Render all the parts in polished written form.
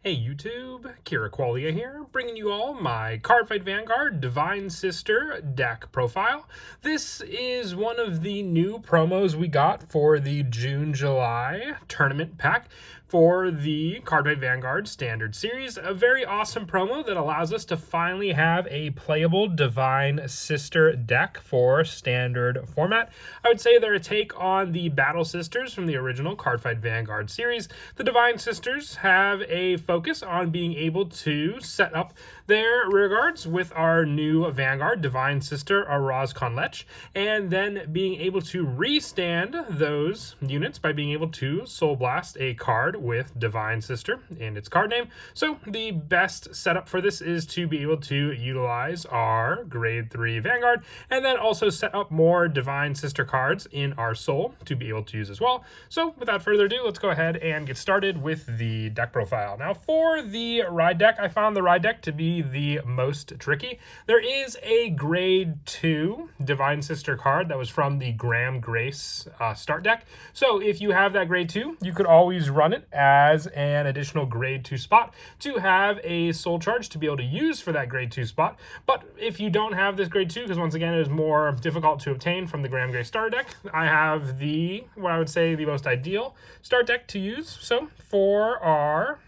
Hey YouTube, Kira Qualia here, bringing you all my Cardfight Vanguard Divine Sister deck profile. This is one of the new promos we got for the June-July tournament pack for the Cardfight Vanguard Standard Series. A very awesome promo that allows us to finally have a playable Divine Sister deck for Standard format. I would say they're a take on the Battle Sisters from the original Cardfight Vanguard series. The Divine Sisters have a focus on being able to set up their rearguards with our new Vanguard, Divine Sister Araz Conlech, and then being able to restand those units by being able to Soul Blast a card with Divine Sister in its card name. So the best setup for this is to be able to utilize our Grade 3 Vanguard, and then also set up more Divine Sister cards in our Soul to be able to use as well. So without further ado, let's go ahead and get started with the deck profile. Now for the Ride deck, I found the Ride deck to be the most tricky. There is a Grade 2 Divine Sister card that was from the Graham Grace start deck. So if you have that Grade 2, you could always run it as an additional Grade 2 spot to have a Soul Charge to be able to use for that Grade 2 spot. But if you don't have this Grade 2, because once again it is more difficult to obtain from the Graham Grace start deck, I have the, what I would say, the most ideal start deck to use. So for our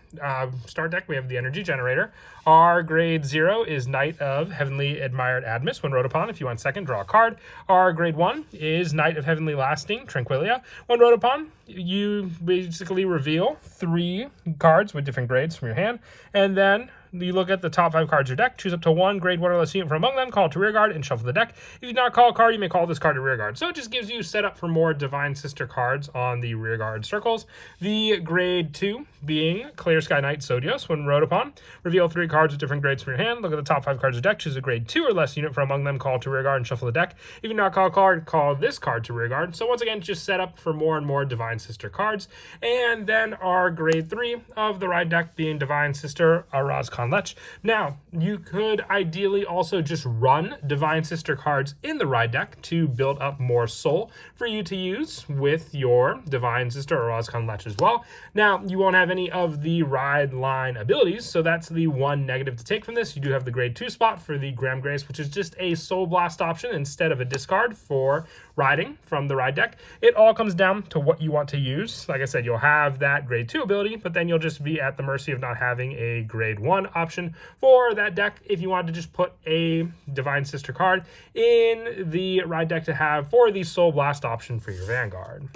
start deck, we have the Energy Generator. Our Grade 0 is Knight of Heavenly Admired Admis. When wrote upon, if you want second, draw a card. Our Grade 1 is Knight of Heavenly Lasting Tranquilia. When wrote upon, you basically reveal 3 cards with different grades from your hand, and then you look at the top 5 cards of your deck, choose up to 1 Grade 1 or less unit from among them, call it to rearguard, and shuffle the deck. If you do not call a card, you may call this card to rearguard. So it just gives you set up for more Divine Sister cards on the rearguard circles. The Grade 2 being Clear Sky Knight Sodios. When wrote upon, reveal 3 cards with different grades from your hand, look at the top 5 cards of the deck, choose a Grade 2 or less unit from among them, call it to rearguard, and shuffle the deck. If you do not call a card, call this card to rearguard. So once again, just set up for more and more Divine Sister cards. And then our Grade 3 of the Ride deck being Divine Sister Araz Conlech. Now, you could ideally also just run Divine Sister cards in the Ride deck to build up more Soul for you to use with your Divine Sister Araz Conlech as well. Now, you won't have any of the Ride line abilities, so that's the one negative to take from this. You do have the Grade 2 spot for the Graham Grace, which is just a Soul Blast option instead of a discard for riding from the Ride deck. It all comes down to what you want to use. Like I said, you'll have that Grade 2 ability, but then you'll just be at the mercy of not having a Grade 1 option for that deck if you wanted to just put a Divine Sister card in the Ride deck to have for the Soul Blast option for your Vanguard.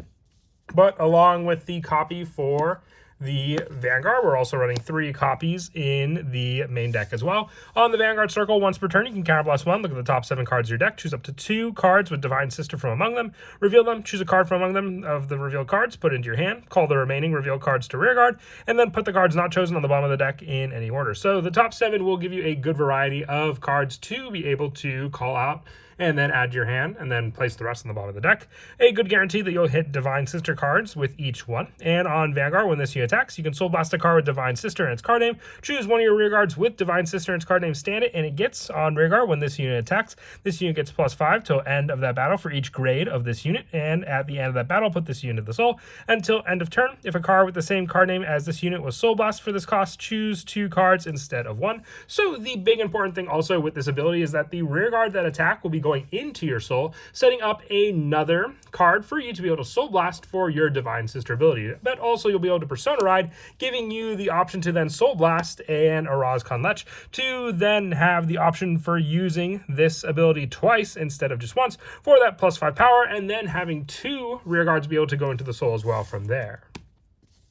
But along with the copy for the Vanguard, we're also running 3 copies in the main deck as well. On the Vanguard circle, once per turn, you can counterblast 1, look at the top 7 cards of your deck, choose up to 2 cards with Divine Sister from among them, reveal them, choose a card from among them of the revealed cards, put it into your hand, call the remaining revealed cards to rearguard, and then put the cards not chosen on the bottom of the deck in any order. So the top 7 will give you a good variety of cards to be able to call out and then add to your hand, and then place the rest on the bottom of the deck. A good guarantee that you'll hit Divine Sister cards with each one. And on Vanguard, when this unit attacks, you can Soul Blast a card with Divine Sister and its card name, choose one of your rearguards with Divine Sister and its card name, stand it, and it gets, on rearguard, when this unit attacks, this unit gets +5 till end of that battle for each grade of this unit, and at the end of that battle, put this unit to the Soul until end of turn. If a card with the same card name as this unit was Soul Blast for this cost, choose 2 cards instead of 1. So the big important thing also with this ability is that the rearguard that attack will be going into your Soul, setting up another card for you to be able to Soul Blast for your Divine Sister ability. But also you'll be able to Persona Ride, giving you the option to then Soul Blast and Araz Conlech to then have the option for using this ability twice instead of just once for that +5 power, and then having 2 rearguards be able to go into the Soul as well from there.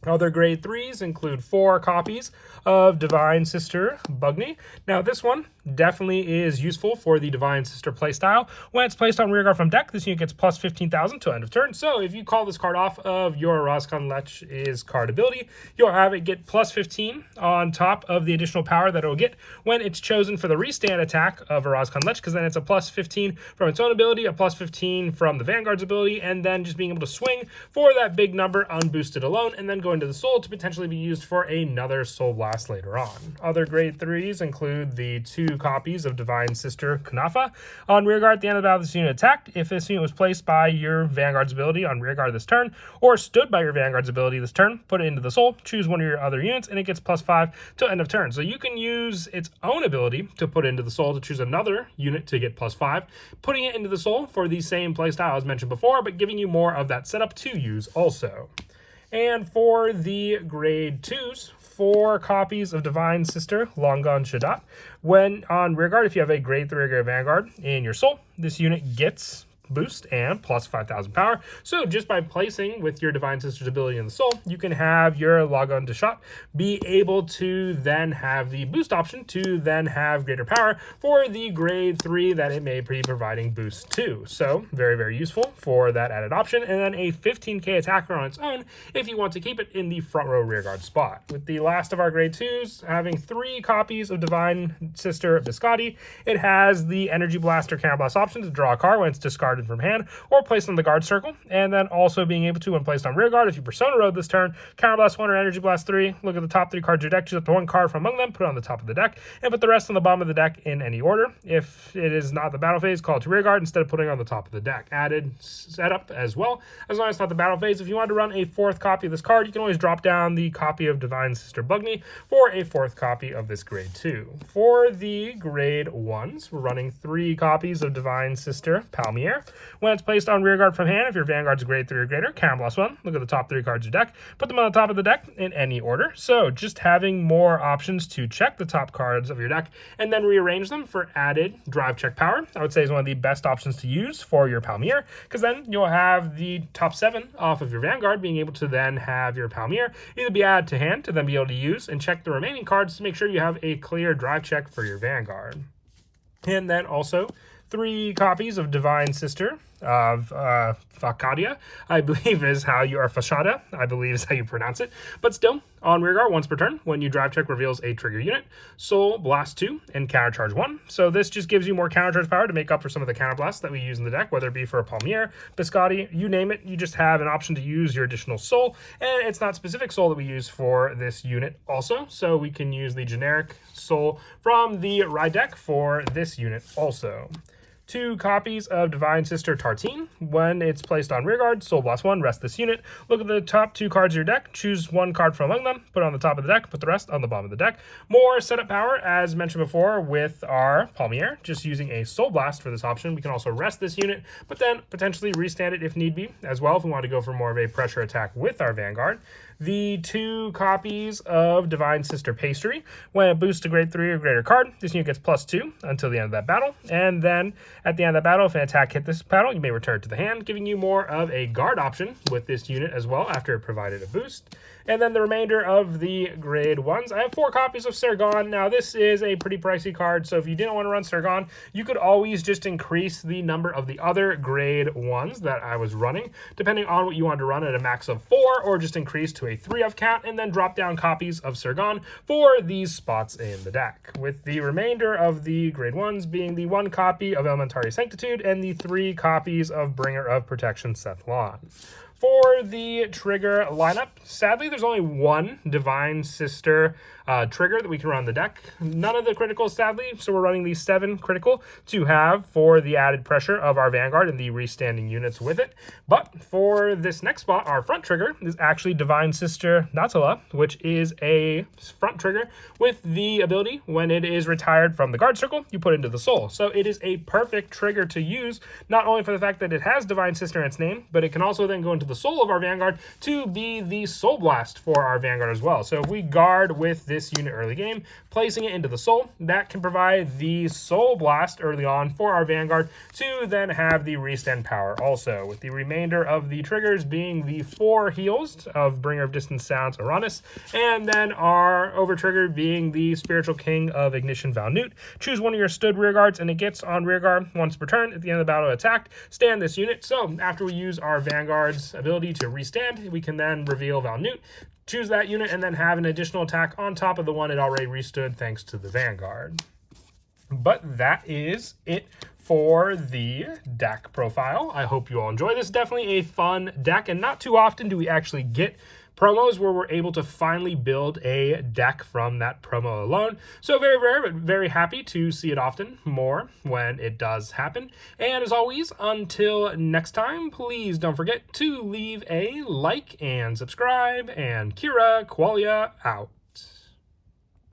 Other Grade 3s include 4 copies of Divine Sister Bugny. Now this one definitely is useful for the Divine Sister playstyle. When it's placed on rearguard from deck, this unit gets plus 15,000 to end of turn. So if you call this card off of your Araz Conlech's card ability, you'll have it get plus 15 on top of the additional power that it'll get when it's chosen for the restand attack of Araz Conlech, because then it's a plus 15 from its own ability, a plus 15 from the Vanguard's ability, and then just being able to swing for that big number unboosted alone, and then going into the soul to potentially be used for another Soul Blast later on. Other grade 3s include the 2 copies of Divine Sister Kunafa. On rearguard at the end of the battle, this unit attacked. If this unit was placed by your Vanguard's ability on rearguard this turn, or stood by your Vanguard's ability this turn, put it into the soul, choose one of your other units, and it gets +5 till end of turn. So you can use its own ability to put into the soul to choose another unit to get +5, putting it into the soul for the same playstyle as mentioned before, but giving you more of that setup to use also. And for the grade 2s, 4 copies of Divine Sister Longon Shadat. When on rearguard, if you have a grade 3 or grade Vanguard in your soul, this unit gets boost and plus 5,000 power. So just by placing with your Divine Sister's ability in the soul, you can have your Logon Deshat be able to then have the boost option to then have greater power for the grade 3 that it may be providing boost to. So very, very useful for that added option. And then a 15k attacker on its own if you want to keep it in the front row rearguard spot. With the last of our grade 2s having 3 copies of Divine Sister Biscotti, it has the Energy Blast or Counter Blast option to draw a card when it's discarded from hand or placed on the guard circle, and then also being able to, when placed on rear guard, if you Persona Road this turn, Counter Blast 1 or Energy Blast 3, look at the top 3 cards of your deck, choose up to 1 card from among them, put it on the top of the deck, and put the rest on the bottom of the deck in any order. If it is not the battle phase, call it to rear guard instead of putting it on the top of the deck. Added setup as well, as long as it's not the battle phase. If you want to run a 4th copy of this card, you can always drop down the copy of Divine Sister Bugny for a 4th copy of this grade 2. For the grade 1s, we're running 3 copies of Divine Sister Palmier. When it's placed on rearguard from hand, if your Vanguard's grade 3 or greater, Counter Blast 1, look at the top 3 cards of your deck, put them on the top of the deck in any order. So just having more options to check the top cards of your deck and then rearrange them for added drive check power, I would say is one of the best options to use for your Palmier, because then you'll have the top 7 off of your Vanguard being able to then have your Palmier either be added to hand to then be able to use and check the remaining cards to make sure you have a clear drive check for your Vanguard. And then also 3 copies of Divine Sister of Fakadia, I believe is how you are, Fashada, I believe is how you pronounce it. But still, on rearguard once per turn, when you drive check reveals a trigger unit, Soul Blast 2 and Counter Charge 1. So this just gives you more counter charge power to make up for some of the counter blasts that we use in the deck, whether it be for a Palmier, Biscotti, you name it. You just have an option to use your additional soul, and it's not specific soul that we use for this unit also. So we can use the generic soul from the ride deck for this unit also. 2 copies of Divine Sister Tartine. When it's placed on rearguard, Soul Blast 1, rest this unit. Look at the top 2 cards of your deck, choose 1 card from among them, put it on the top of the deck, put the rest on the bottom of the deck. More setup power, as mentioned before, with our Palmier, just using a Soul Blast for this option. We can also rest this unit, but then potentially restand it if need be, as well, if we want to go for more of a pressure attack with our Vanguard. The 2 copies of Divine Sister Pastry. When it boosts a grade 3 or greater card, this unit gets +2 until the end of that battle. And then at the end of that battle, if an attack hit this battle, you may return it to the hand, giving you more of a guard option with this unit as well after it provided a boost. And then the remainder of the grade 1s, I have 4 copies of Sergon. Now this is a pretty pricey card, so if you didn't want to run Sergon, you could always just increase the number of the other grade 1s that I was running, depending on what you wanted to run at a max of 4, or just increase to a 3 of count, and then drop down copies of Sergon for these spots in the deck. With the remainder of the grade 1s being the 1 copy of Elementary Sanctitude and the 3 copies of Bringer of Protection Seth Lon. For the trigger lineup, sadly, there's only 1 Divine Sister trigger that we can run the deck. None of the criticals, sadly, so we're running the 7 critical to have for the added pressure of our Vanguard and the restanding units with it. But for this next spot, our front trigger is actually Divine Sister Natala, which is a front trigger with the ability, when it is retired from the guard circle, you put it into the soul. So it is a perfect trigger to use, not only for the fact that it has Divine Sister in its name, but it can also then go into the soul of our Vanguard to be the Soul Blast for our Vanguard as well. So if we guard with this unit early game, placing it into the soul, that can provide the Soul Blast early on for our Vanguard to then have the restand power also, with the remainder of the triggers being the 4 heals of Bringer of Distant Sounds Uranus, and then our over trigger being the Spiritual King of Ignition Valnut. Choose one of your stood rear guards, and it gets on rear guard once per turn. At the end of the battle attacked, stand this unit. So after we use our Vanguard's ability to restand, we can then reveal Valnut, choose that unit, and then have an additional attack on top of the one it already restood thanks to the Vanguard. But that is it for the deck profile. I hope you all enjoy this. Definitely a fun deck, and not too often do we actually get promos where we're able to finally build a deck from that promo alone. So very rare, but very happy to see it often more when it does happen. And as always, until next time, please don't forget to leave a like and subscribe, and Kira Qualia out.